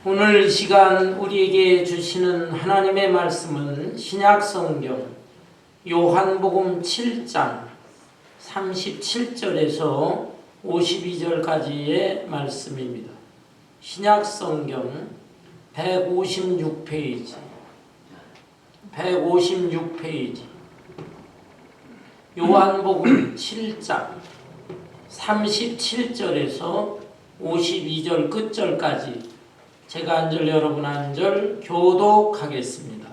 오늘 이 시간 우리에게 주시는 하나님의 말씀은 신약성경 요한복음 7장 37절에서 52절까지의 말씀입니다. 신약성경 156페이지 요한복음 7장 37절에서 52절 끝절까지 제가 한 절 여러분 한 절 교독하겠습니다.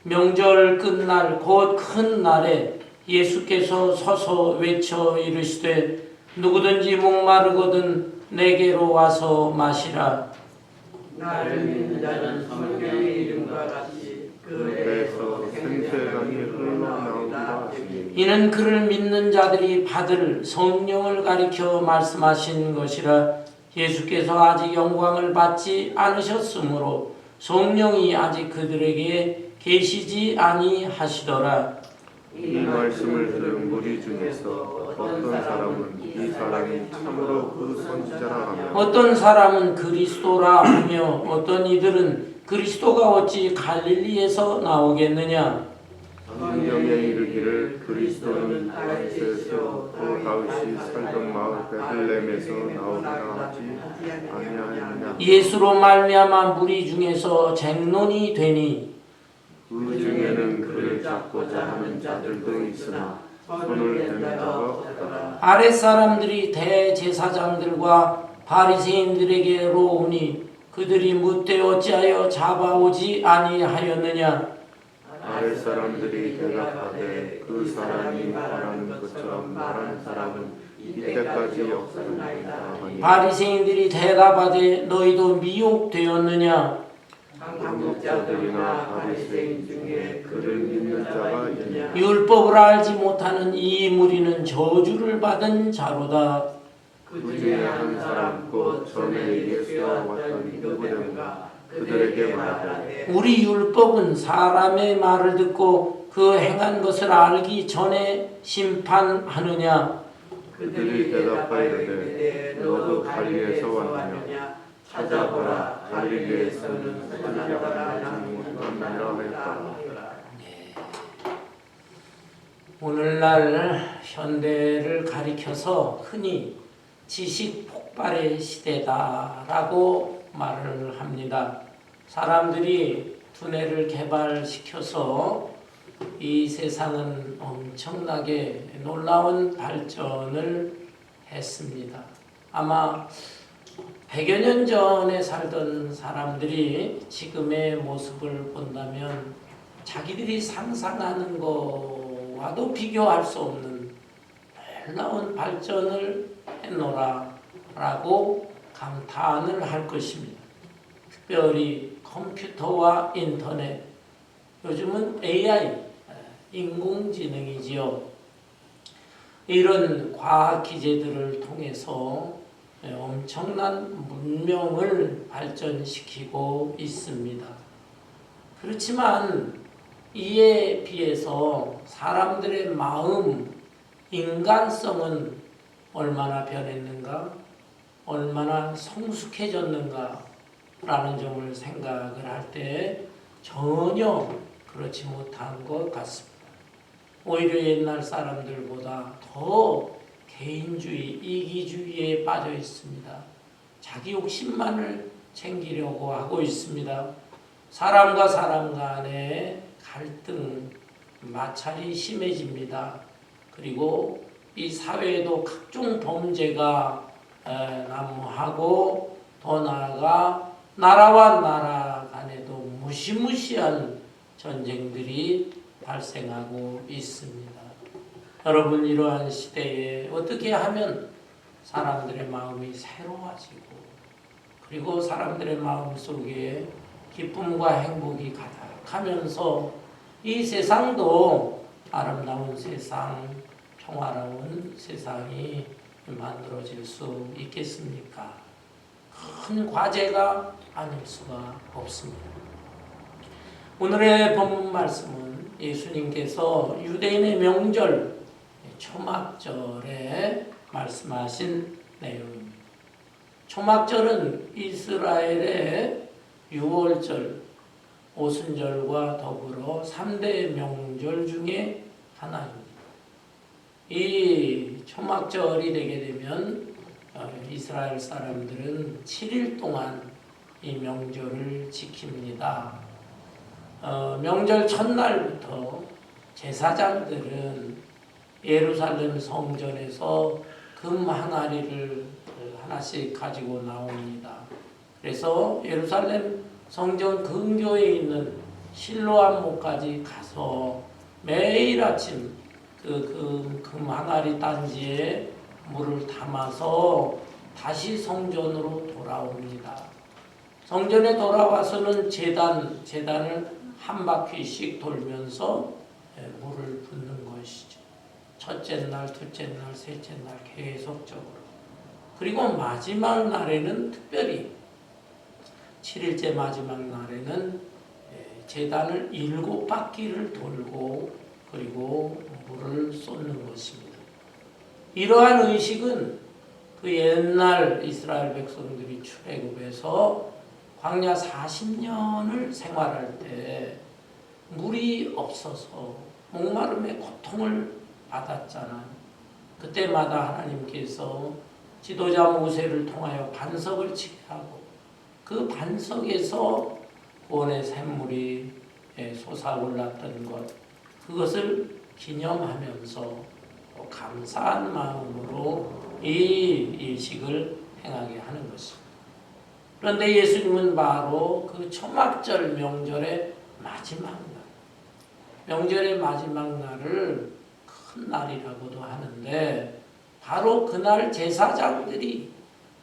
명절 끝날 곧 큰 날에 예수께서 서서 외쳐 이르시되 누구든지 목마르거든 내게로 와서 마시라. 나를 믿는 자는 성령의 이름과 같이 그 배에서 생수강이 흘러나오리라. 이는 그를 믿는 자들이 받을 성령을 가리켜 말씀하신 것이라. 예수께서 아직 영광을 받지 않으셨으므로 성령이 아직 그들에게 계시지 아니하시더라. 이 말씀을 들은 무리 중에서 어떤 사람은 이 사람이 참으로 그 선지자라 하며 어떤 사람은 그리스도라 하며 어떤 이들은 그리스도가 어찌 갈릴리에서 나오겠느냐. 성경에 이르기를 그리스도는 다윗에서 또 다윗이 살던 마을 베들레헴에서 나오리라 하지 아니하였느냐. 예수로 말미암아 무리 중에서 쟁론이 되니 그 중에는 그를 잡고자 하는 자들도 있으나 손을 댄 자가 없더라. 아랫사람들이 대제사장들과 바리새인들에게로 오니 그들이 묻되 어찌하여 잡아오지 아니하였느냐. 아랫사람들이 대답하되 그 사람이 말하는 것처럼 말하는 사람은 이때까지 없었나이다 하니 바리새인들이 대답하되 너희도 미혹되었느냐. 당국자들이나 바리새인 중에 그를 믿는 자가 있느냐. 율법을 알지 못하는 이 무리는 저주를 받은 자로다. 그 중에 한 사람 곧 전에 예수와 왔던 니고데모가 그들에게 말하되 우리 율법은 사람의 말을 듣고 그 행한 것을 알기 전에 심판하느냐. 그들이 대답하이르되 너도 갈릴리에서 왔느냐. 찾아보라 갈릴리에서는 선지자가 나지 못하느니라 하였다. 오늘날 현대를 가리켜서 흔히 지식 폭발의 시대다라고 말을 합니다. 사람들이 두뇌를 개발시켜서 이 세상은 엄청나게 놀라운 발전을 했습니다. 아마 100여 년 전에 살던 사람들이 지금의 모습을 본다면 자기들이 상상하는 것과도 비교할 수 없는 놀라운 발전을 했노라라고 감탄을 할 것입니다. 특별히 컴퓨터와 인터넷, 요즘은 AI, 인공지능이지요. 이런 과학 기제들을 통해서 엄청난 문명을 발전시키고 있습니다. 그렇지만 이에 비해서 사람들의 마음, 인간성은 얼마나 변했는가, 얼마나 성숙해졌는가 라는 점을 생각을 할 때 전혀 그렇지 못한 것 같습니다. 오히려 옛날 사람들보다 더 개인주의, 이기주의에 빠져 있습니다. 자기 욕심만을 챙기려고 하고 있습니다. 사람과 사람 간의 갈등, 마찰이 심해집니다. 그리고 이 사회에도 각종 범죄가 난무하고 더 나아가 나라와 나라 간에도 무시무시한 전쟁들이 발생하고 있습니다. 여러분, 이러한 시대에 어떻게 하면 사람들의 마음이 새로워지고 그리고 사람들의 마음 속에 기쁨과 행복이 가득하면서 이 세상도 아름다운 세상, 평화로운 세상이 만들어질 수 있겠습니까? 큰 과제가 아닐 수가 없습니다. 오늘의 본문 말씀은 예수님께서 유대인의 명절 초막절에 말씀하신 내용입니다. 초막절은 이스라엘의 6월절, 오순절과 더불어 3대 명절 중에 하나입니다. 이 초막절이 되게 되면 이스라엘 사람들은 7일 동안 이 명절을 지킵니다. 명절 첫날부터 제사장들은 예루살렘 성전에서 금 항아리를 하나씩 가지고 나옵니다. 그래서 예루살렘 성전 근교에 있는 실로암목까지 가서 매일 아침 그 금 항아리 단지에 물을 담아서 다시 성전으로 돌아옵니다. 성전에 돌아와서는 제단을 한 바퀴씩 돌면서 물을 붓는 것이죠. 첫째 날, 둘째 날, 셋째 날 계속적으로. 그리고 마지막 날에는 특별히 7일째 마지막 날에는 제단을 7바퀴를 돌고 그리고 물을 쏟는 것입니다. 이러한 의식은 그 옛날 이스라엘 백성들이 출애굽에서 광야 40년을 생활할 때 물이 없어서 목마름의 고통을 받았잖아요. 그때마다 하나님께서 지도자 모세를 통하여 반석을 치게 하고 그 반석에서 구원의 샘물이 솟아올랐던 것, 그것을 기념하면서 감사한 마음으로 이 일식을 행하게 하는 것입니다. 그런데 예수님은 바로 그 초막절 명절의 마지막 날, 명절의 마지막 날을 큰 날이라고도 하는데 바로 그날 제사장들이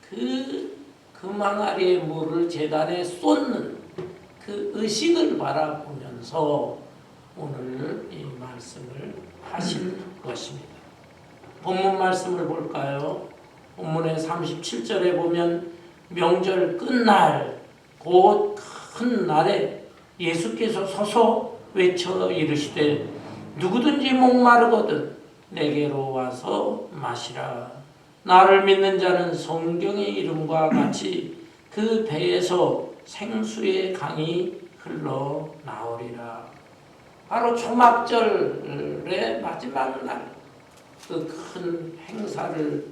그 금항아리의 물을 제단에 쏟는 그 의식을 바라보면서 오늘 이 말씀을 하신 것입니다. 본문 말씀을 볼까요? 본문의 37절에 보면 명절 끝날 곧 큰 날에 예수께서 서서 외쳐 이르시되 누구든지 목마르거든 내게로 와서 마시라. 나를 믿는 자는 성경의 이름과 같이 그 배에서 생수의 강이 흘러나오리라. 바로 초막절의 마지막 날 그 큰 행사를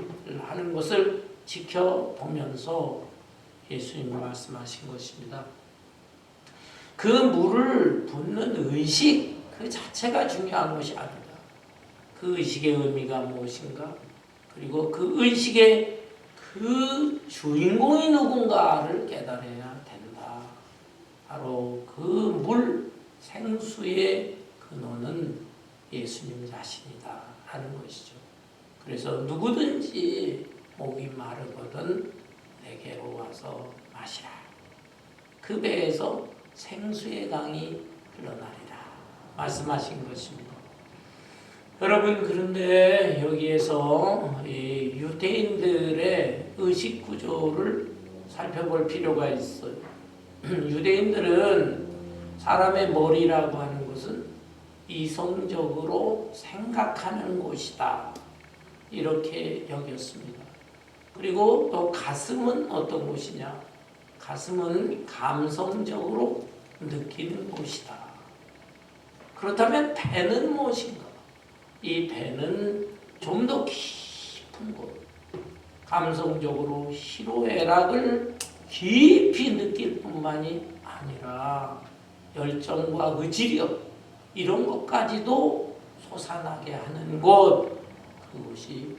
하는 것을 지켜보면서 예수님이 말씀하신 것입니다. 그 물을 붓는 의식 그 자체가 중요한 것이 아니다. 그 의식의 의미가 무엇인가? 그리고 그 의식의 그 주인공이 누군가를 깨달아야 된다. 바로 그 물 생수의 근원은 예수님 자신이다 하는 것이죠. 그래서 누구든지 목이 마르거든 내게로 와서 마시라. 그 배에서 생수의 강이 흘러나리라 말씀하신 것입니다. 여러분, 그런데 여기에서 이 유대인들의 의식 구조를 살펴볼 필요가 있어요. 유대인들은 사람의 머리라고 하는 것은 이성적으로 생각하는 곳이다 이렇게 여겼습니다. 그리고 또 가슴은 어떤 곳이냐? 가슴은 감성적으로 느끼는 곳이다. 그렇다면 배는 무엇인가? 이 배는 좀 더 깊은 곳, 감성적으로 희로애락을 깊이 느낄 뿐만이 아니라 열정과 의지력 이런 것까지도 솟아나게 하는 곳, 그것이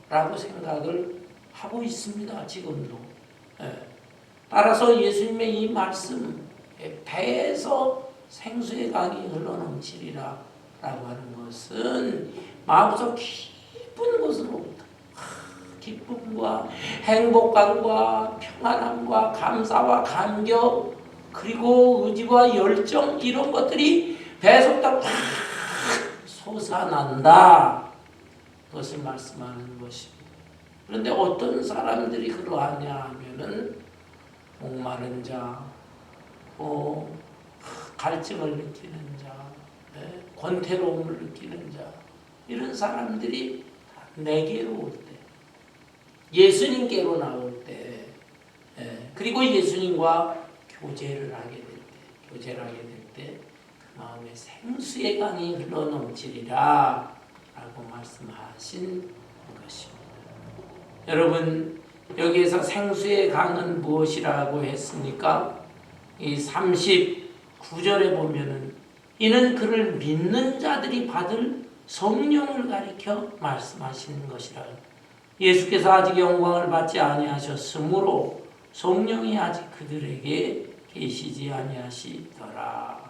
배다라고 생각을 하고 있습니다. 지금도. 따라서 예수님의 이 말씀, 배에서 생수의 강이 흘러넘치리라 라고 하는 것은 마음속 깊은 곳으로부터 기쁨과 행복감과 평안함과 감사와 감격 그리고 의지와 열정 이런 것들이 배속다 팍 솟아난다. 그것을 말씀하는 것입니다. 그런데 어떤 사람들이 그러하냐 하면은 목마른 자, 갈증을 느끼는 자, 권태로움을 느끼는 자 이런 사람들이 내게로 올 때 예수님께로 나올 때, 그리고 예수님과 교제를 하게 될 때, 그 마음에 생수의 강이 흘러 넘치리라 라고 말씀하신 것입니다. 여러분, 여기에서 생수의 강은 무엇이라고 했습니까? 이 39절에 보면은 이는 그를 믿는 자들이 받을 성령을 가리켜 말씀하시는 것이라. 예수께서 아직 영광을 받지 아니하셨으므로 성령이 아직 그들에게 계시지 아니하시더라.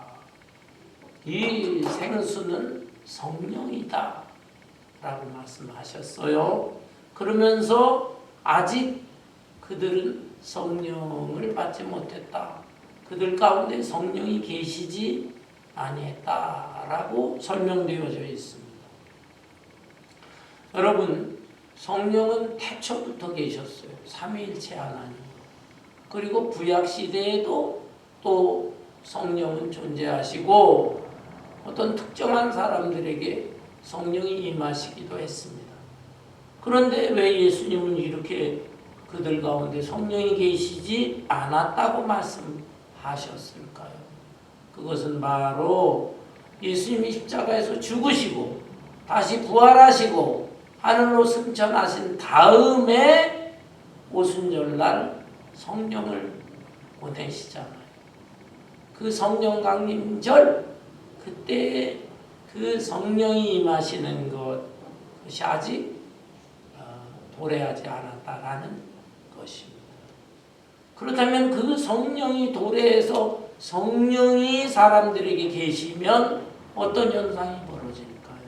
이 생수는 성령이다 라고 말씀하셨어요. 그러면서 아직 그들은 성령을 받지 못했다. 그들 가운데 성령이 계시지 아니했다라고 설명되어져 있습니다. 여러분, 성령은 태초부터 계셨어요. 삼위일체 하나님. 그리고 구약시대에도 또 성령은 존재하시고 어떤 특정한 사람들에게 성령이 임하시기도 했습니다. 그런데 왜 예수님은 이렇게 그들 가운데 성령이 계시지 않았다고 말씀하셨을까요? 그것은 바로 예수님이 십자가에서 죽으시고 다시 부활하시고 하늘로 승천하신 다음에 오순절날 성령을 보내시잖아요. 그 성령 강림절, 그때 그 성령이 임하시는 것이 아직 도래하지 않았다라는 것입니다. 그렇다면 그 성령이 도래해서 성령이 사람들에게 계시면 어떤 현상이 벌어질까요?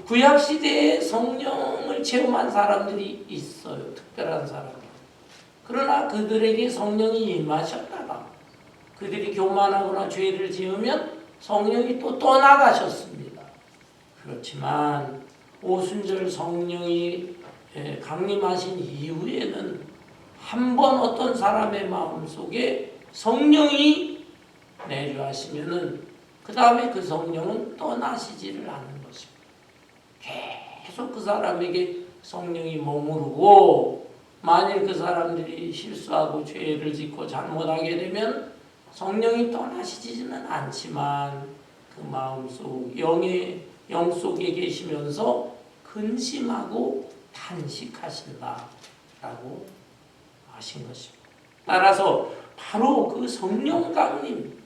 구약시대에 성령을 체험한 사람들이 있어요. 특별한 사람들. 그러나 그들에게 성령이 임하셨다가 그들이 교만하거나 죄를 지으면 성령이 또 떠나가셨습니다. 그렇지만 오순절 성령이 강림하신 이후에는 한 번 어떤 사람의 마음속에 성령이 내주하시면은 그 다음에 그 성령은 떠나시지를 않는 것입니다. 계속 그 사람에게 성령이 머무르고, 만일 그 사람들이 실수하고 죄를 짓고 잘못하게 되면 성령이 떠나시지는 않지만 그 마음속 영 속에 계시면서 근심하고 탄식하신다라고 하신 것입니다. 따라서 바로 그 성령 강림,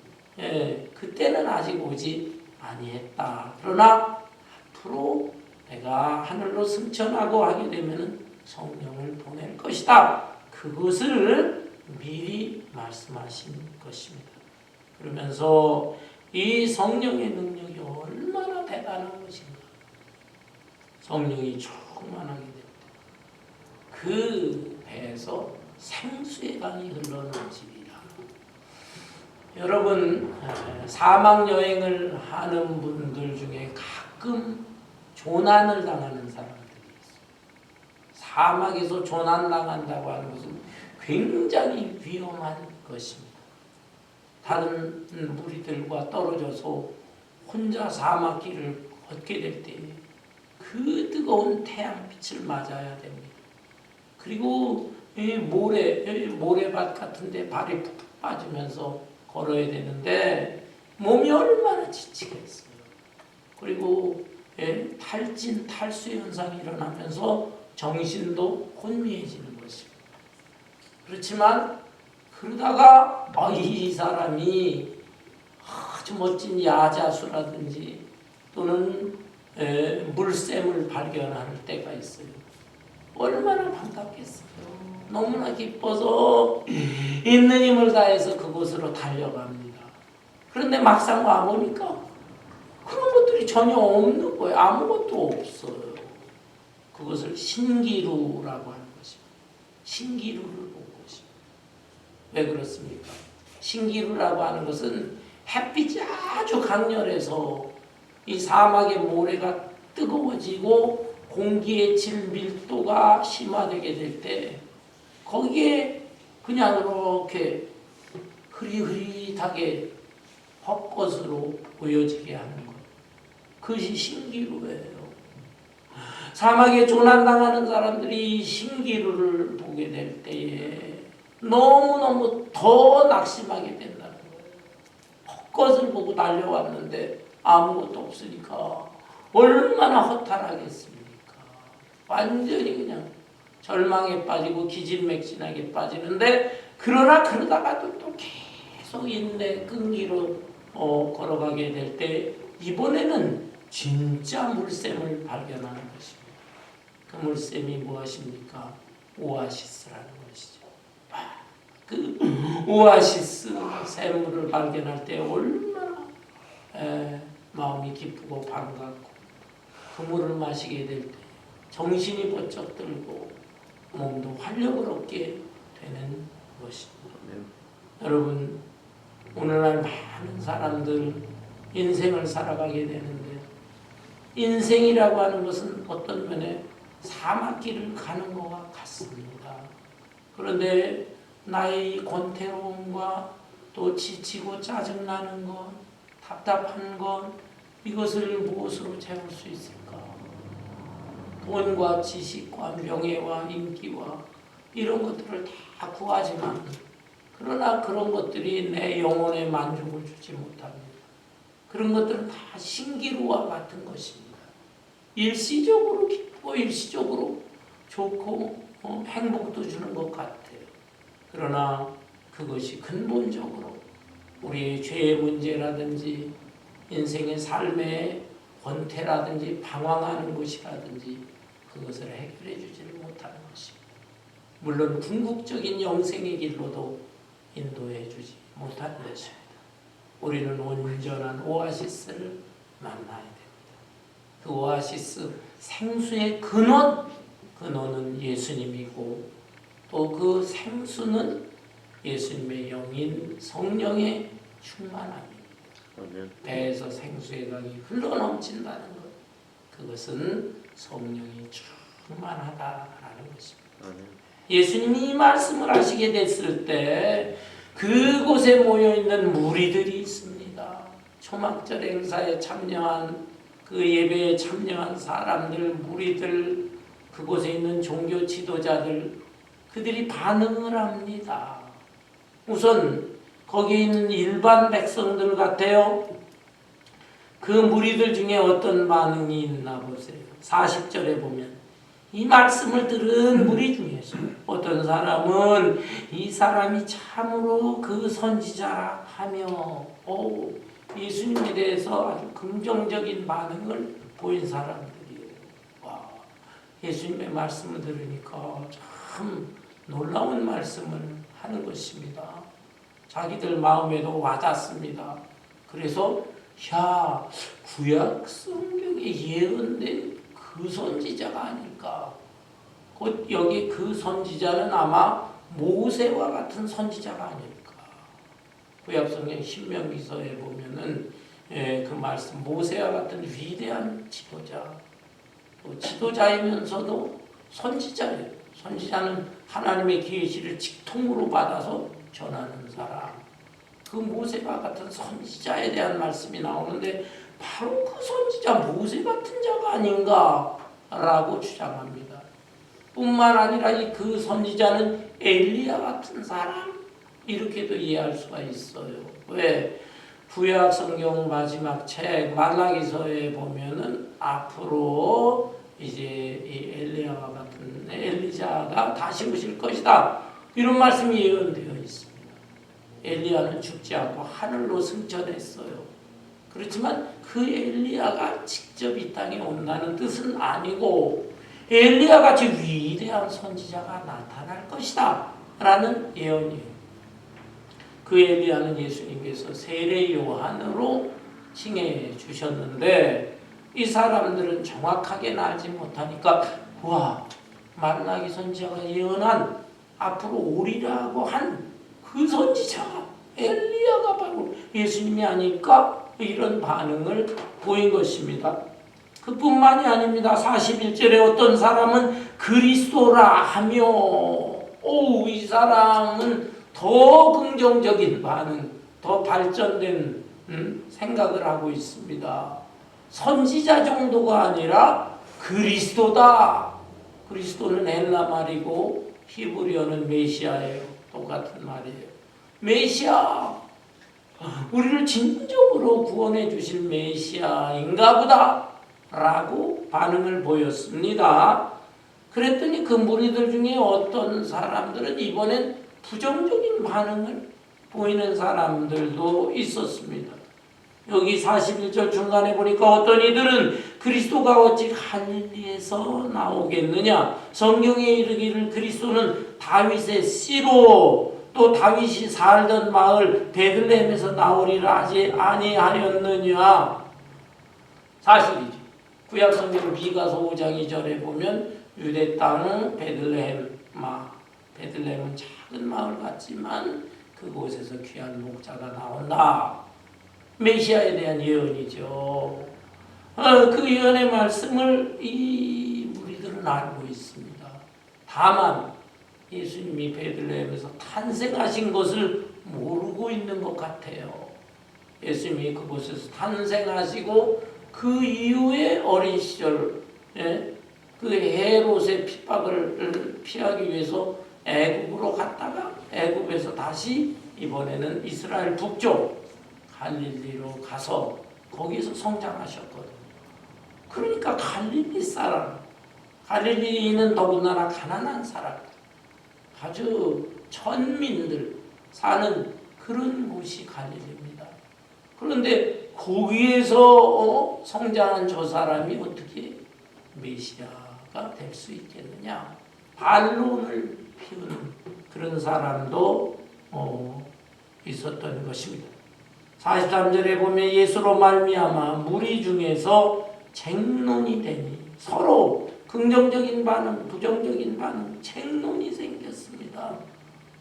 그때는 아직 오지 아니했다. 그러나 앞으로 내가 하늘로 승천하고 하게 되면은 성령을 보낼 것이다. 그것을 미리 말씀하신 것입니다. 그러면서 이 성령의 능력이 얼마나 대단한 것인가. 성령이 충만하게 됩니다. 그 배에서 생수의 강이 흘러넘치리라. 여러분, 사막 여행을 하는 분들 중에 가끔 조난을 당하는 사람들이 있어요. 사막에서 조난당한다고 하는 것은 굉장히 위험한 것입니다. 다른 무리들과 떨어져서 혼자 사막길을 걷게 될 때 그 뜨거운 태양빛을 맞아야 됩니다. 그리고 모래밭 같은데 발이 푹푹 빠지면서 걸어야 되는데 몸이 얼마나 지치겠어요. 그리고 탈진, 탈수 현상이 일어나면서 정신도 혼미해지는 것입니다. 그렇지만 그러다가 이 사람이 아주 멋진 야자수라든지 또는 물샘을 발견할 때가 있어요. 얼마나 반갑겠어요. 너무나 기뻐서 있는 힘을 다해서 그곳으로 달려갑니다. 그런데 막상 와보니까 그런 것들이 전혀 없는 거예요. 아무것도 없어요. 그것을 신기루라고 하는 것입니다. 신기루를 본 것입니다. 왜 그렇습니까? 신기루라고 하는 것은 햇빛이 아주 강렬해서 이 사막의 모래가 뜨거워지고 공기의 질 밀도가 심화되게 될 때 거기에 그냥 이렇게 흐릿흐릿하게 헛것으로 보여지게 하는 것. 그것이 신기루예요. 사막에 조난당하는 사람들이 신기루를 보게 될 때에 너무너무 더 낙심하게 된다는 거예요. 헛것을 보고 달려왔는데 아무것도 없으니까 얼마나 허탈하겠습니까? 완전히 그냥 절망에 빠지고 기진맥진하게 빠지는데, 그러나 그러다가도 또 계속 인내 끈기로 걸어가게 될 때 이번에는 진짜 물샘을 발견하는 것입니다. 그 물샘이 무엇입니까? 오아시스라는 것이죠. 그 오아시스 샘물을 발견할 때 얼마나 마음이 기쁘고 반갑고, 그 물을 마시게 될 때 정신이 번쩍 들고 몸도 활력을 얻게 되는 것입니다. 여러분, 오늘날 많은 사람들 인생을 살아가게 되는데, 인생이라고 하는 것은 어떤 면에 사막길을 가는 것과 같습니다. 그런데 나의 권태로움과 또 지치고 짜증나는 것, 답답한 것, 이것을 무엇으로 채울 수 있을까? 돈과 지식과 명예와 인기와 이런 것들을 다 구하지만, 그러나 그런 것들이 내 영혼에 만족을 주지 못합니다. 그런 것들은 다 신기루와 같은 것입니다. 일시적으로 기쁘고 일시적으로 좋고 행복도 주는 것 같아요. 그러나 그것이 근본적으로 우리의 죄의 문제라든지 인생의 삶의 권태라든지 방황하는 것이라든지 그것을 해결해 주지를 못하는 것입니다. 물론 궁극적인 영생의 길로도 인도해 주지 못하는 것입니다. 우리는 온전한 오아시스를 만나야 됩니다. 그 오아시스, 생수의 근원은 예수님이고, 또 그 생수는 예수님의 영인 성령의 충만함입니다. 배에서 생수의 강이 흘러넘친다는 것, 그것은 성령이 충만하다라는 것입니다. 예수님이 이 말씀을 하시게 됐을 때 그곳에 모여있는 무리들이 있습니다. 초막절 행사에 참여한, 그 예배에 참여한 사람들, 무리들, 그곳에 있는 종교 지도자들, 그들이 반응을 합니다. 우선 거기에 있는 일반 백성들 같아요. 그 무리들 중에 어떤 반응이 있나 보세요. 40절에 보면 이 말씀을 들은 무리 중에서 어떤 사람은 이 사람이 참으로 그 선지자라 하며 예수님에 대해서 아주 긍정적인 반응을 보인 사람들이에요. 와, 예수님의 말씀을 들으니까 참 놀라운 말씀을 하는 것입니다. 자기들 마음에도 와닿습니다. 그래서 구약 성경에 예언된 그 선지자가 아닐까. 곧 여기 그 선지자는 아마 모세와 같은 선지자가 아닐까. 구약 성경 신명기서에 보면은 그 말씀, 모세와 같은 위대한 지도자, 또 지도자이면서도 선지자예요. 선지자는 하나님의 계시를 직통으로 받아서 전하는 사람. 그 모세와 같은 선지자에 대한 말씀이 나오는데 바로 그 선지자 모세 같은 자가 아닌가라고 주장합니다. 뿐만 아니라 그 선지자는 엘리야 같은 사람, 이렇게도 이해할 수가 있어요. 왜? 구약 성경 마지막 책 말라기서에 보면은 앞으로 이제 이 엘리야와 같은 엘리자가 다시 오실 것이다, 이런 말씀이 예언되어 있습니다. 엘리야는 죽지 않고 하늘로 승천했어요. 그렇지만 그 엘리야가 직접 이 땅에 온다는 뜻은 아니고 엘리야 같이 위대한 선지자가 나타날 것이다 라는 예언이에요. 그 엘리야는 예수님께서 세례 요한으로 칭해 주셨는데, 이 사람들은 정확하게 알지 못하니까 말라기 선지자가 예언한 앞으로 오리라고 한 그 선지자가 엘리야가 바로 예수님이 아닐까, 이런 반응을 보인 것입니다. 그뿐만이 아닙니다. 41절에 어떤 사람은 그리스도라 하며, 이 사람은 더 긍정적인 반응, 더 발전된 생각을 하고 있습니다. 선지자 정도가 아니라 그리스도다. 그리스도는 헬라 말이고 히브리어는 메시아예요. 똑같은 말이에요. 메시아, 우리를 진정으로 구원해 주실 메시아인가 보다 라고 반응을 보였습니다. 그랬더니 그 무리들 중에 어떤 사람들은 이번엔 부정적인 반응을 보이는 사람들도 있었습니다. 여기 41절 중간에 보니까 어떤 이들은 그리스도가 어찌 갈릴리에서 나오겠느냐, 성경에 이르기를 그리스도는 다윗의 씨로 또 다윗이 살던 마을 베들레헴에서 나오리라 하지 아니하였느냐. 사실이죠. 구약 성경 미가서 5장 2절에 보면 유대 땅 베들레헴은 작은 마을 같지만 그곳에서 귀한 목자가 나온다. 메시아에 대한 예언이죠. 그 예언의 말씀을 이 무리들은 알고 있습니다. 다만 예수님이 베들레헴에서 탄생하신 것을 모르고 있는 것 같아요. 예수님이 그곳에서 탄생하시고 그 이후에 어린 시절 그 헤롯의 핍박을 피하기 위해서 애굽으로 갔다가 애굽에서 다시 이번에는 이스라엘 북쪽 갈릴리로 가서 거기서 성장하셨거든요. 그러니까 갈릴리 사람, 갈릴리는 더군다나 가난한 사람들, 아주 천민들 사는 그런 곳이 갈릴리입니다. 그런데 거기에서 성장한 저 사람이 어떻게 메시아가 될 수 있겠느냐? 반론을 피우는 그런 사람도 있었던 것입니다. 43절에 보면 예수로 말미암아 무리 중에서 쟁론이 되니 서로 긍정적인 반응, 부정적인 반응, 쟁론이 생겼습니다.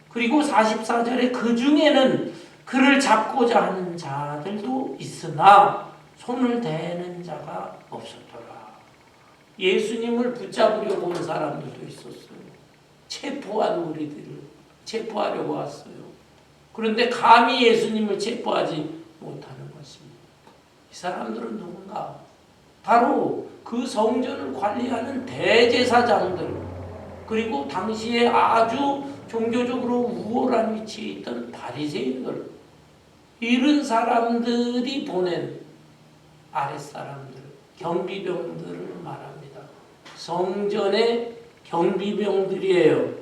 그리고 44절에 그 중에는 그를 잡고자 하는 자들도 있으나 손을 대는 자가 없었더라. 예수님을 붙잡으려고 온 사람들도 있었어요. 체포한 우리들을 체포하려고 왔어요. 그런데 감히 예수님을 체포하지 못하는 것입니다. 이 사람들은 누군가? 바로 그 성전을 관리하는 대제사장들, 그리고 당시에 아주 종교적으로 우월한 위치에 있던 바리새인들, 이런 사람들이 보낸 아랫사람들, 경비병들을 말합니다. 성전의 경비병들이에요.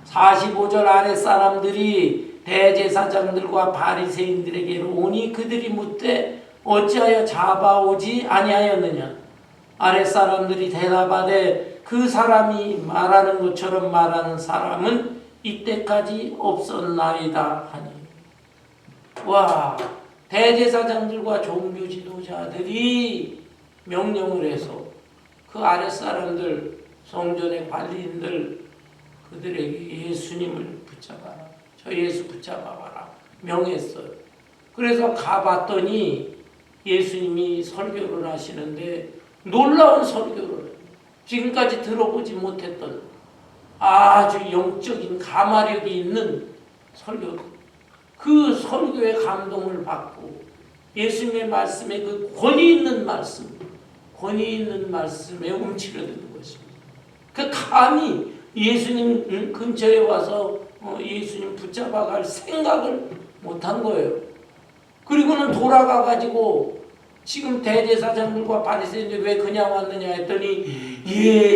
45절 아랫사람들이 대제사장들과 바리새인들에게로 오니 그들이 묻되 어찌하여 잡아오지 아니하였느냐. 아랫사람들이 대답하되 그 사람이 말하는 것처럼 말하는 사람은 이때까지 없었나이다 하니. 와, 대제사장들과 종교 지도자들이 명령을 해서 그 아랫사람들, 성전의 관리인들, 그들에게 예수님을 붙잡아라, 저 예수 붙잡아봐라 명했어요. 그래서 가봤더니 예수님이 설교를 하시는데 놀라운 설교를 해요. 지금까지 들어보지 못했던 아주 영적인 가마력이 있는 설교, 그 설교에 감동을 받고 예수님의 말씀에 그 권위 있는 말씀, 권위 있는 말씀에 움츠러드는 것입니다. 그 감히 예수님 근처에 와서 예수님 붙잡아갈 생각을 못한 거예요. 그리고는 돌아가가지고 지금 대제사장들과 바리새인들 왜 그냥 왔느냐 했더니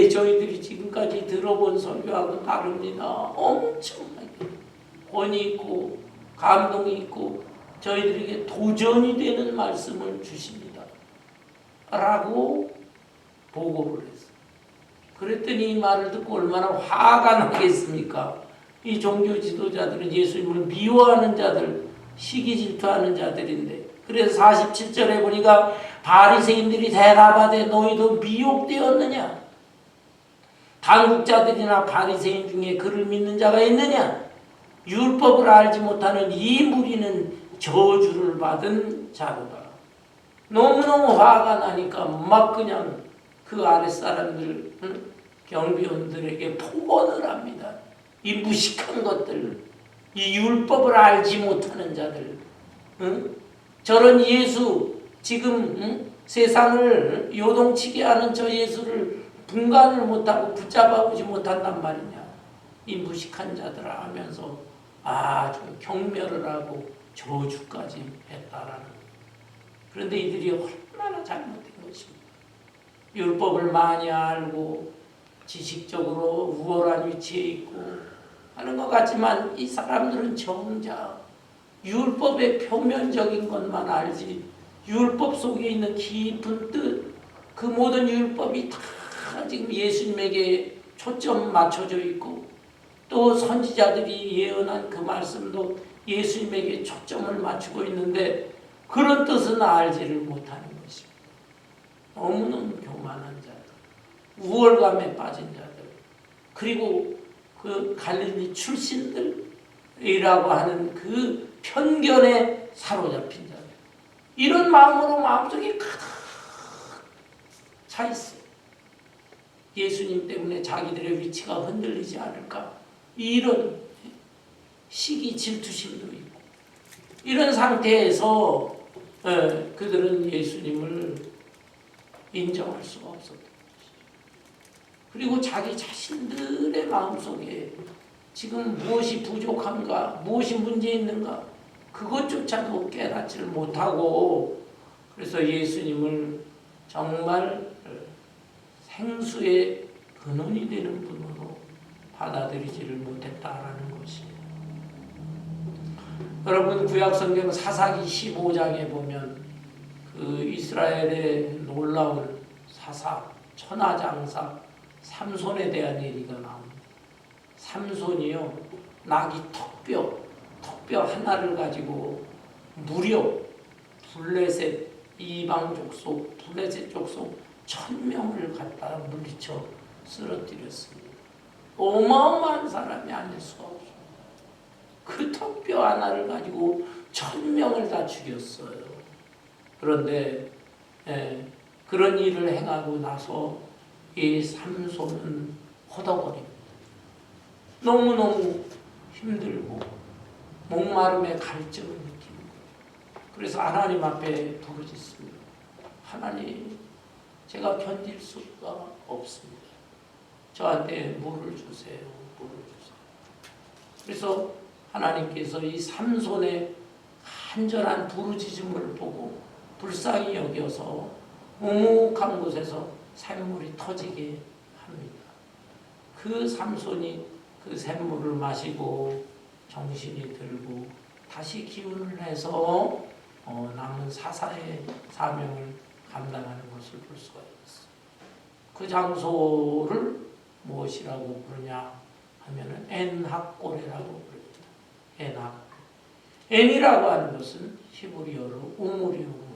저희들이 지금까지 들어본 설교하고는 다릅니다. 엄청나게 권위 있고 감동이 있고 저희들에게 도전이 되는 말씀을 주십니다. 라고 보고를 했어요. 그랬더니 이 말을 듣고 얼마나 화가 나겠습니까? 이 종교 지도자들은 예수님을 미워하는 자들, 시기 질투하는 자들인데, 그래서 47절에 보니까 바리새인들이 대답하되 너희도 미혹되었느냐? 당국자들이나 바리새인 중에 그를 믿는 자가 있느냐? 율법을 알지 못하는 이 무리는 저주를 받은 자로다. 너무너무 화가 나니까 막 그냥 그 아랫사람들, 경비원들에게 폭언을 합니다. 이 무식한 것들, 이 율법을 알지 못하는 자들, 저런 예수, 지금 세상을 요동치게 하는 저 예수를 분간을 못하고 붙잡아오지 못한단 말이냐. 이 무식한 자들아 하면서 아주 경멸을 하고 저주까지 했다라는. 그런데 이들이 얼마나 잘못된 것입니다. 율법을 많이 알고 지식적으로 우월한 위치에 있고 하는 것 같지만 이 사람들은 정작 율법의 표면적인 것만 알지 율법 속에 있는 깊은 뜻, 그 모든 율법이 다 지금 예수님에게 초점 맞춰져 있고 또 선지자들이 예언한 그 말씀도 예수님에게 초점을 맞추고 있는데 그런 뜻은 알지를 못하는 것입니다. 너무너무 교만한 자들, 우월감에 빠진 자들, 그리고 그 갈릴리 출신들이라고 하는 그 편견에 사로잡힌 자들, 이런 마음으로 마음속에 가득 차 있어요. 예수님 때문에 자기들의 위치가 흔들리지 않을까, 이런 시기 질투심도 있고, 이런 상태에서 그들은 예수님을 인정할 수가 없었던 것이죠. 그리고 자기 자신들의 마음속에 지금 무엇이 부족한가, 무엇이 문제 있는가, 그것조차도 깨닫지를 못하고, 그래서 예수님을 정말 생수의 근원이 되는 분으로 받아들이지를 못했다라는 것이에요. 여러분, 구약성경 사사기 15장에 보면 그 이스라엘의 놀라운 사사, 천하장사 삼손에 대한 얘기가 나옵니다. 삼손이요, 나귀 턱뼈 하나를 가지고 무려 블레셋 이방 족속, 블레셋 족속 1000명을 갖다 물리쳐 쓰러뜨렸습니다. 어마어마한 사람이 아닐 수가 없어요. 그 턱뼈 하나를 가지고 1000명을 다 죽였어요. 그런데 그런 일을 행하고 나서 이 삼손은 허덕거립니다. 너무너무 힘들고 목마름의 갈증을 느끼는 거예요. 그래서 하나님 앞에 부르짖습니다. 하나님, 제가 견딜 수가 없습니다. 저한테 물을 주세요. 물을 주세요. 그래서 하나님께서 이 삼손의 간절한 부르짖음을 보고 불쌍히 여겨서 오목한 곳에서 샘물이 터지게 합니다. 그 삼손이 그 샘물을 마시고 정신이 들고 다시 기운을 내서 남은 사사의 사명을 감당하는 것을 볼 수가 있어요. 그 장소를 무엇이라고 부르냐 하면은 엔학고레라고 부릅니다. 엔학. 엔이라고 하는 것은 히브리어로 우물이요.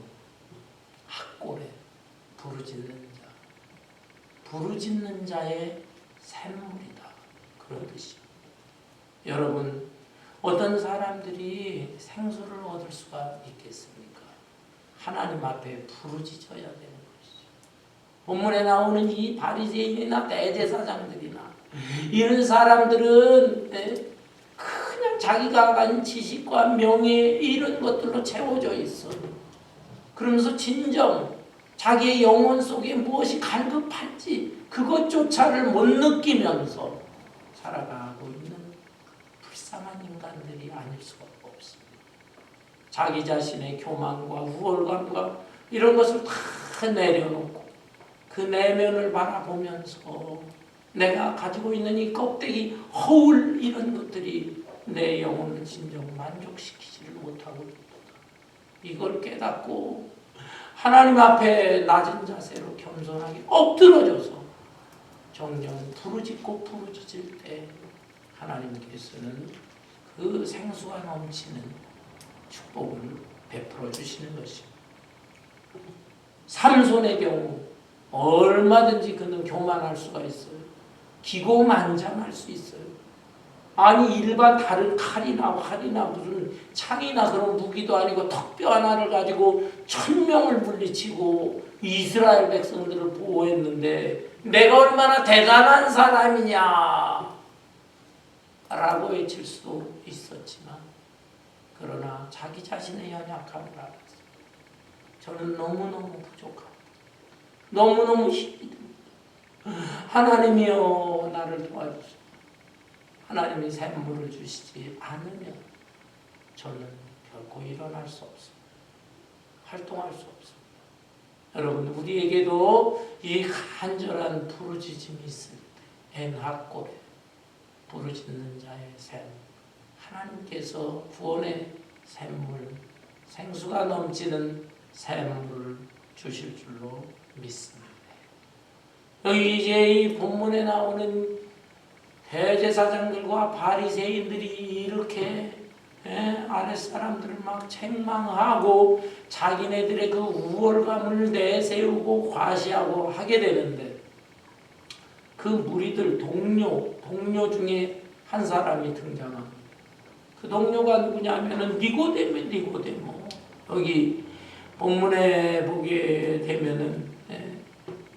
학고레, 부르짖는 자. 부르짖는 자의 샘물이다. 그런 뜻이죠. 여러분, 어떤 사람들이 생수를 얻을 수가 있겠습니까? 하나님 앞에 부르짖어야 되는 것이죠. 본문에 나오는 이 바리새인이나 대제사장들이나 이런 사람들은 그냥 자기가 가진 지식과 명예 이런 것들로 채워져 있어. 그러면서 진정 자기의 영혼 속에 무엇이 갈급할지 그것조차를 못 느끼면서 살아가고 있는 불쌍한 인간들이 아닐 수가 없습니다. 자기 자신의 교만과 우월감과 이런 것을 다 내려놓고 그 내면을 바라보면서 내가 가지고 있는 이 껍데기 허울 이런 것들이 내 영혼을 진정 만족시키지를 못하고 있다. 이걸 깨닫고 하나님 앞에 낮은 자세로 겸손하게 엎드러져서 정녕 부르짖고 부르짖을 때 하나님께서는 그 생수가 넘치는 축복을 베풀어 주시는 것입니다. 삼손의 경우 얼마든지 그는 교만할 수가 있어요. 기고만장할 수 있어요. 아니 일반 다른 칼이나 활이나 무슨 창이나 그런 무기도 아니고 턱뼈 하나를 가지고 1000명을 물리치고 이스라엘 백성들을 보호했는데 내가 얼마나 대단한 사람이냐 라고 외칠 수도 있었지만 그러나 자기 자신의 연약함을 알았어요. 저는 너무너무 부족합니다. 너무너무 힘이 듭니다. 하나님이여 나를 도와주시오. 하나님이 샘물을 주시지 않으면 저는 결코 일어날 수 없습니다. 활동할 수 없습니다. 여러분, 우리에게도 이 간절한 부르짖음이 있을 때 엔합고래 부르짖는 자의 샘, 하나님께서 구원의 샘물, 생수가 넘치는 샘물을 주실 줄로 믿습니다. 여기 이제 이 본문에 나오는 대제사장들과 바리새인들이 이렇게 아랫사람들을 막 책망하고 자기네들의 그 우월감을 내세우고 과시하고 하게 되는데, 그 무리들 동료 중에 한 사람이 등장합니다. 그 동료가 누구냐면은 니고데모. 여기 본문에 보게 되면은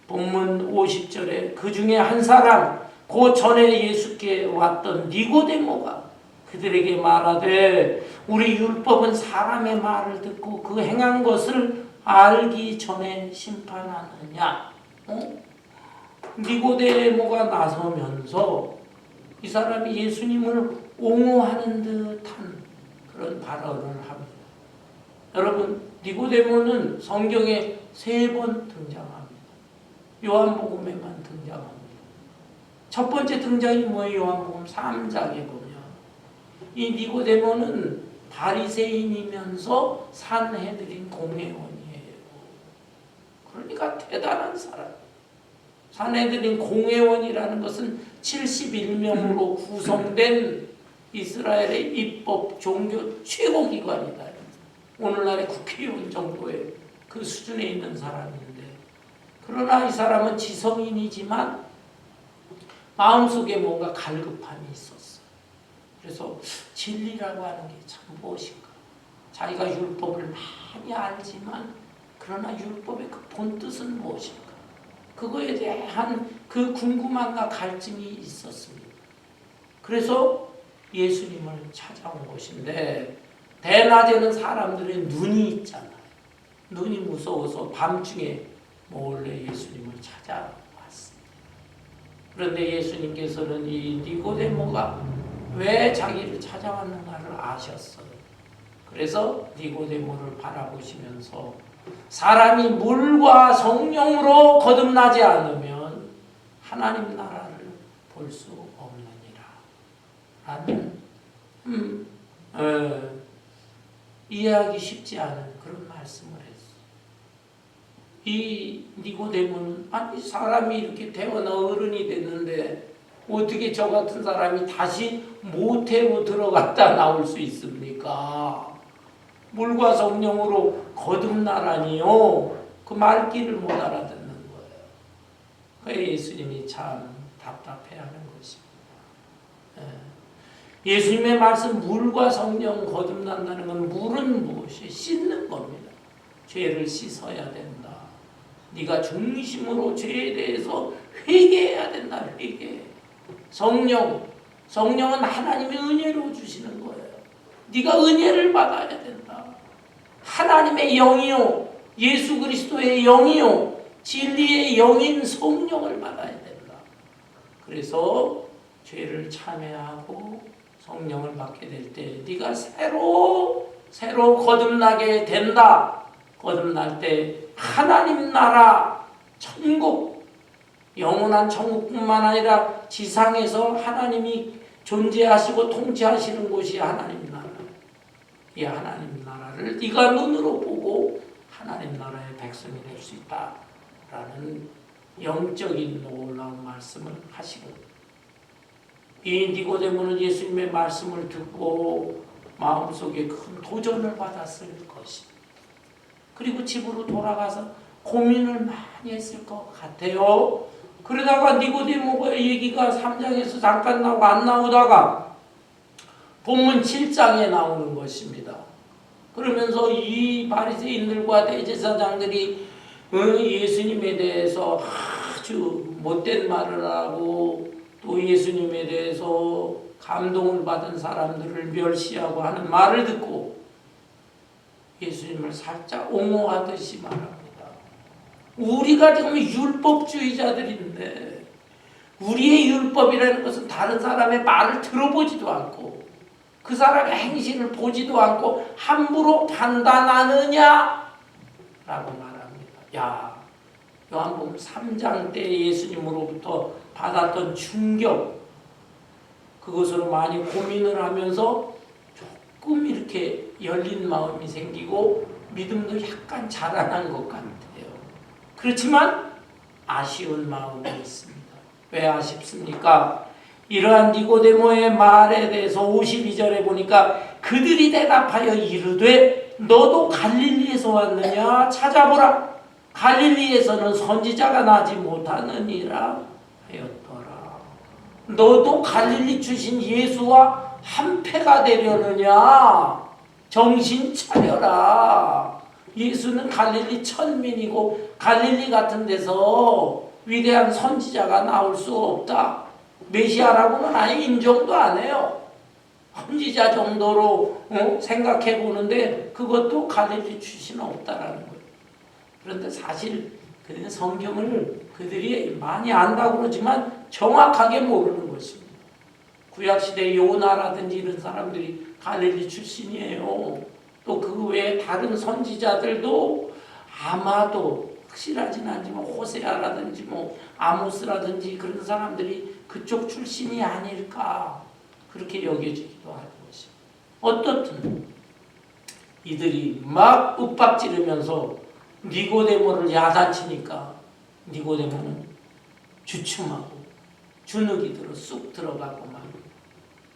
본문 50절에 그 중에 한 사람, 그 전에 예수께 왔던 니고데모가 그들에게 말하되 우리 율법은 사람의 말을 듣고 그 행한 것을 알기 전에 심판하느냐. 니고데모가 나서면서 이 사람이 예수님을 옹호하는 듯한 그런 발언을 합니다. 여러분, 니고데모는 성경에 3번 등장합니다. 요한복음에만 등장합니다. 첫 번째 등장이 뭐예요? 요한복음 3장에 보면 이 니고데모는 바리새인이면서 산헤드린 공회원이에요. 그러니까 대단한 사람. 산헤드린 공회원이라는 것은 71명으로 구성된 이스라엘의 입법 종교 최고기관이다. 오늘날의 국회의원 정도의 그 수준에 있는 사람인데, 그러나 이 사람은 지성인이지만 마음속에 뭔가 갈급함이 있었어요. 그래서 진리라고 하는 게 참 무엇인가. 자기가 율법을 많이 알지만 그러나 율법의 그 본뜻은 무엇인가. 그거에 대한 그 궁금함과 갈증이 있었습니다. 그래서 예수님을 찾아온 것인데, 대낮에는 사람들의 눈이 있잖아요. 눈이 무서워서 밤중에 몰래 예수님을 찾아왔습니다. 그런데 예수님께서는 이 니고데모가 왜 자기를 찾아왔는가를 아셨어요. 그래서 니고데모를 바라보시면서 사람이 물과 성령으로 거듭나지 않으면 하나님 나라를 볼 수 없느니라 라는 이해하기 쉽지 않은 그런 말씀을 했어요. 이 니고데모는 아니 사람이 이렇게 태어나 어른이 됐는데 어떻게 저 같은 사람이 다시 모태로 들어갔다 나올 수 있습니까? 물과 성령으로 거듭나라니요. 그 말귀를 못 알아듣는 거예요. 그래서 예수님이 참 답답해하는 것입니다. 예수님의 말씀 물과 성령 거듭난다는 건 물은 무엇이? 씻는 겁니다. 죄를 씻어야 된다. 네가 중심으로 죄에 대해서 회개해야 된다. 회개. 성령은 하나님의 은혜로 주시는 거예요. 네가 은혜를 받아야 된다. 하나님의 영이요, 예수 그리스도의 영이요, 진리의 영인 성령을 받아야 된다. 그래서 죄를 참회하고 성령을 받게 될 때 네가 새로 거듭나게 된다. 거듭날 때 하나님 나라, 천국, 영원한 천국뿐만 아니라 지상에서 하나님이 존재하시고 통치하시는 곳이 하나님 나라. 이 하나님 나라를 네가 눈으로 보고 하나님 나라의 백성이 될 수 있다라는 영적인 놀라운 말씀을 하시고, 이 니고데모는 예수님의 말씀을 듣고 마음속에 큰 도전을 받았을 것입니다. 그리고 집으로 돌아가서 고민을 많이 했을 것 같아요. 그러다가 니고데모의 얘기가 3장에서 잠깐 나오고 안 나오다가 본문 7장에 나오는 것입니다. 그러면서 이 바리새인들과 대제사장들이 예수님에 대해서 아주 못된 말을 하고 또 예수님에 대해서 감동을 받은 사람들을 멸시하고 하는 말을 듣고 예수님을 살짝 옹호하듯이 말합니다. 우리가 지금 율법주의자들인데 우리의 율법이라는 것은 다른 사람의 말을 들어보지도 않고 그 사람의 행실을 보지도 않고 함부로 판단하느냐? 라고 말합니다. 야, 요한복음 3장 때 예수님으로부터 받았던 충격, 그것으로 많이 고민을 하면서 조금 이렇게 열린 마음이 생기고 믿음도 약간 자라난 것 같아요. 그렇지만 아쉬운 마음이 있습니다. 왜 아쉽습니까? 이러한 니고데모의 말에 대해서 52절에 보니까 그들이 대답하여 이르되 너도 갈릴리에서 왔느냐? 찾아보라. 갈릴리에서는 선지자가 나지 못하느니라 하였더라. 너도 갈릴리 출신 예수와 한패가 되려느냐? 정신 차려라. 예수는 갈릴리 천민이고 갈릴리 같은 데서 위대한 선지자가 나올 수 없다. 메시아라고는 아예 인정도 안 해요. 선지자 정도로 생각해 보는데 그것도 갈릴리 출신은 없다라는 거예요. 그런데 사실 그들은 성경을 그들이 많이 안다고 그러지만 정확하게 모르는 것입니다. 구약시대 요나라든지 이런 사람들이 갈릴리 출신이에요. 또 그 외에 다른 선지자들도 아마도 확실하진 않지만 호세아라든지 아모스라든지 그런 사람들이 그쪽 출신이 아닐까 그렇게 여겨지기도 할 것입니다. 어떻든 이들이 막 윽박지르면서 니고데모를 야단치니까 니고데모는 주춤하고 주눅이 들어 쑥 들어가고 막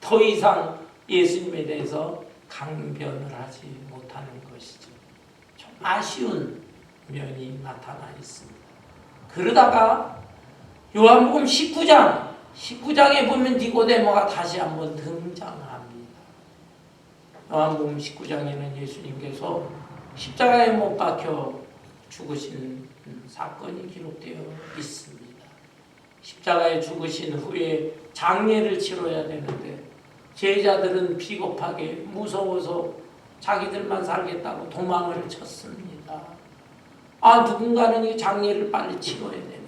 더 이상 예수님에 대해서 강변을 하지 못하는 것이죠. 좀 아쉬운 면이 나타나 있습니다. 그러다가 요한복음 19장에 보면 니고데모가 다시 한번 등장합니다. 요한복음 19장에는 예수님께서 십자가에 못 박혀 죽으신 사건이 기록되어 있습니다. 십자가에 죽으신 후에 장례를 치러야 되는데 제자들은 비겁하게 무서워서 자기들만 살겠다고 도망을 쳤습니다. 누군가는 이 장례를 빨리 치러야 되는데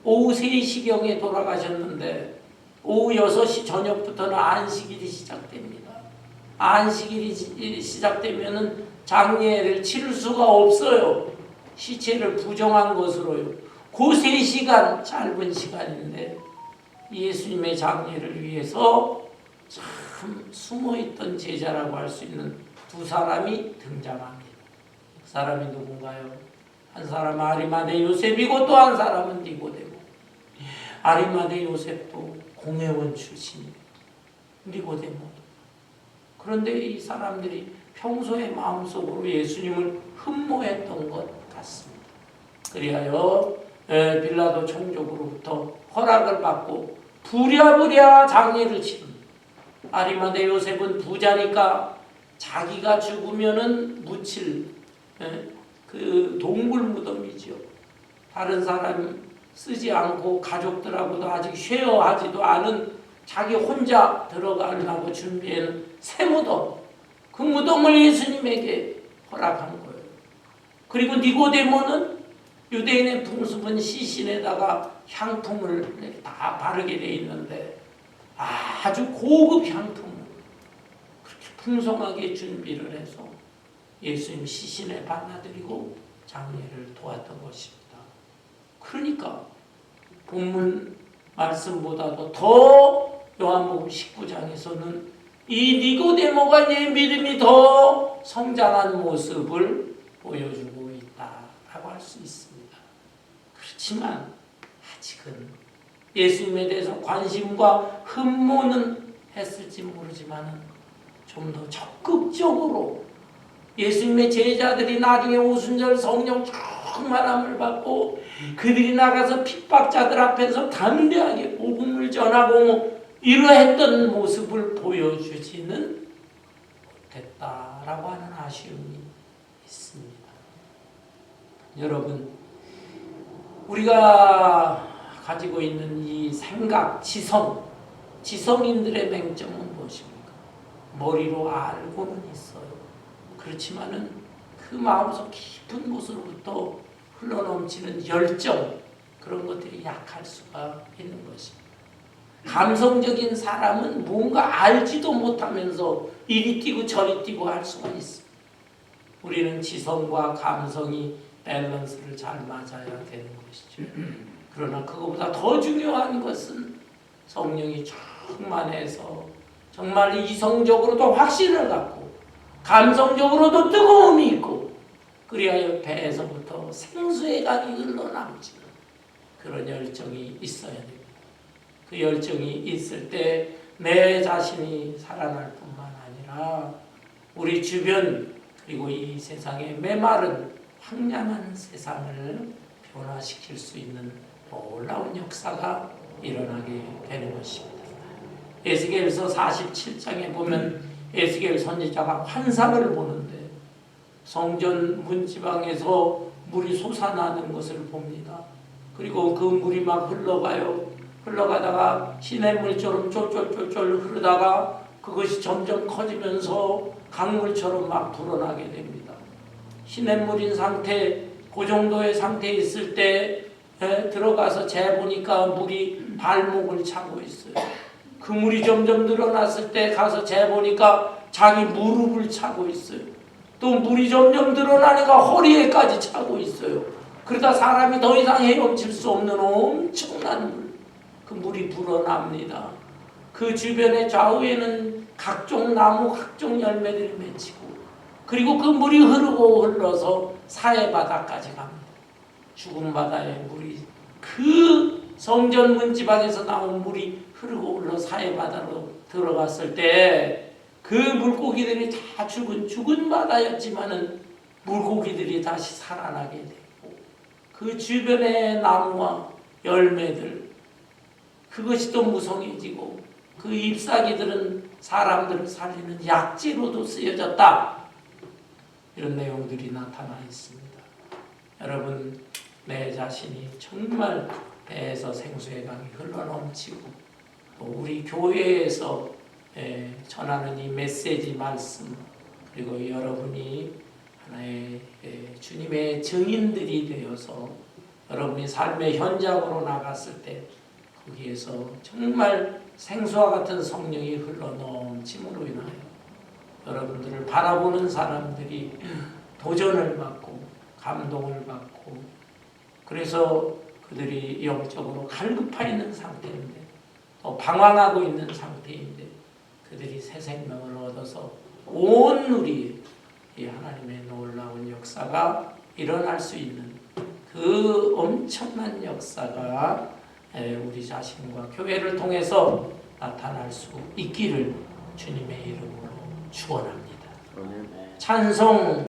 오후 3시경에 돌아가셨는데 오후 6시 저녁부터는 안식일이 시작됩니다. 안식일이 시작되면은 장례를 치를 수가 없어요. 시체를 부정한 것으로요. 그 3시간 짧은 시간인데 예수님의 장례를 위해서 참 숨어있던 제자라고 할 수 있는 두 사람이 등장합니다. 그 사람이 누군가요? 한 사람은 아리마대 요셉이고 또 한 사람은 니고데모. 아리마대 요셉도 공회원 출신이에요. 니고데모도. 그런데 이 사람들이 평소에 마음속으로 예수님을 흠모했던 것 같습니다. 그리하여 빌라도 총독으로부터 허락을 받고 부랴부랴 장례를 치릅니다. 아리마대 요셉은 부자니까 자기가 죽으면은 묻힐 그 동굴 무덤이죠. 다른 사람 쓰지 않고 가족들하고도 아직 쉐어하지도 않은 자기 혼자 들어가려고 준비한 새 무덤, 그 무덤을 예수님에게 허락한 거예요. 그리고 니고데모는 유대인의 풍습은 시신에다가 향품을 다 바르게 돼 있는데 아주 고급 향품을 그렇게 풍성하게 준비를 해서 예수님 시신에 발라드리고 장례를 도왔던 것입니다. 그러니까 본문 말씀보다도 더 요한복음 19장에서는 이 니고데모가 내 믿음이 더 성장한 모습을 보여주고 있다라고 할 수 있습니다. 그렇지만 아직은 예수님에 대해서 관심과 흠모는 했을지 모르지만 좀 더 적극적으로 예수님의 제자들이 나중에 오순절 성령 충만함을 받고 그들이 나가서 핍박자들 앞에서 담대하게 복음을 전하고 이러했던 모습을 보여주지는 못했다라고 하는 아쉬움이 있습니다. 여러분, 우리가 가지고 있는 이 생각, 지성인들의 맹점은 무엇입니까? 머리로 알고는 있어요. 그렇지만은 그 마음속 깊은 곳으로부터 흘러넘치는 열정, 그런 것들이 약할 수가 있는 것입니다. 감성적인 사람은 뭔가 알지도 못하면서 이리 뛰고 저리 뛰고 할 수가 있습니다. 우리는 지성과 감성이 밸런스를 잘 맞아야 되는 것이죠. 그러나 그것보다 더 중요한 것은 성령이 충만해서 정말 이성적으로도 확신을 갖고 감성적으로도 뜨거움이 있고 그리하여 배에서부터 생수의 강이 흘러나오지는 그런 열정이 있어야 됩니다. 그 열정이 있을 때 내 자신이 살아날 뿐만 아니라 우리 주변 그리고 이 세상의 메마른 황량한 세상을 변화시킬 수 있는 놀라운 역사가 일어나게 되는 것입니다. 에스겔서 47장에 보면 에스겔 선지자가 환상을 보는데 성전 문지방에서 물이 솟아나는 것을 봅니다. 그리고 그 물이 막 흘러가요. 흘러가다가 시냇물처럼 쫄쫄쫄쫄 흐르다가 그것이 점점 커지면서 강물처럼 막 불어나게 됩니다. 시냇물인 상태, 그 정도의 상태에 있을 때 들어가서 재보니까 물이 발목을 차고 있어요. 그 물이 점점 늘어났을 때 가서 재보니까 자기 무릎을 차고 있어요. 또 물이 점점 늘어나니까 허리에까지 차고 있어요. 그러다 사람이 더 이상 헤엄칠 수 없는 엄청난 물, 그 물이 불어납니다. 그 주변의 좌우에는 각종 나무, 각종 열매들이 맺히고 그리고 그 물이 흐르고 흘러서 사해바다까지 갑니다. 죽은 바다의 물이 그 성전 문지방에서 나온 물이 흐르고 흘러 사해바다로 들어갔을 때 그 물고기들이 다 죽은 바다였지만은 물고기들이 다시 살아나게 되고 그 주변의 나무와 열매들 그것이 또 무성해지고 그 잎사귀들은 사람들을 살리는 약재로도 쓰여졌다. 이런 내용들이 나타나 있습니다. 여러분, 내 자신이 정말 배에서 생수의 강이 흘러넘치고 또 우리 교회에서 전하는 이 메시지 말씀 그리고 여러분이 하나의 주님의 증인들이 되어서 여러분이 삶의 현장으로 나갔을 때 거기에서 정말 생수와 같은 성령이 흘러넘침으로 인하여 여러분들을 바라보는 사람들이 도전을 받고 감동을 받고 그래서 그들이 영적으로 갈급해 있는 상태인데 또 방황하고 있는 상태인데 그들이 새 생명을 얻어서 온 우리의 이 하나님의 놀라운 역사가 일어날 수 있는 그 엄청난 역사가 우리 자신과 교회를 통해서 나타날 수 있기를 주님의 이름으로 축원합니다. 찬송